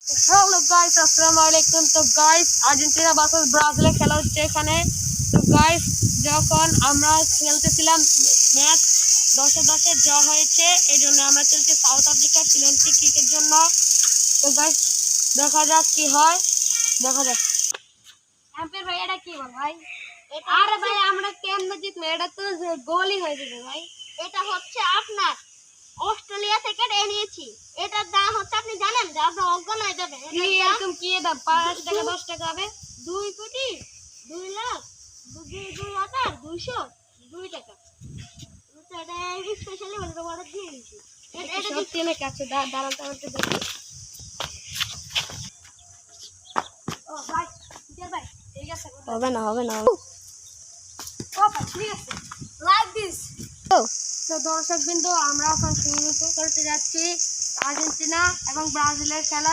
Hello guys, আসসালামু আলাইকুম। তো গাইস, আর্জেন্টিনা ভার্সেস ব্রাজিলের খেলা হচ্ছে এখানে। তো গাইস, যখন আমরা খেলতেছিলাম ম্যাচ 10-10 ড্র হয়েছে, এই জন্য আমরা খেলছি সাউথ আফ্রিকার পেনাল্টি কিকের জন্য। তো গাইস, দেখা যাক কি হয়, দেখা যাক। আম্পায়ার ভাই এটা কি বল ভাই? আরে ভাই আমরা কেমনে জিতবো? এটা তো গোলই হয়ে যাবে ভাই। এটা হচ্ছে আপনার অস্ট্রেলিয়া থেকে এনেছি। এটার দাম হচ্ছে আপনি জানেন যে আপনি অজ্ঞান হয়ে যাবে। এরকম কি দাম? 5 টাকা 10 টাকা হবে? 2 কোটি 2 লাখ 2 টাকা। তো এটা স্পেশালি অর্ডার দিয়ে দিয়েছি। এটা সত্যি না কাছে দাঁড়াতে দাঁড়াতে দেখি। ও ভাই, ভাই ঠিক আছে। হবে না ও ভাই ঠিক আছে। Like this. তো দর্শক বিন্দু, আমরা এখন শুরু করতে যাচ্ছি আর্জেন্টিনা এবং ব্রাজিলের খেলা।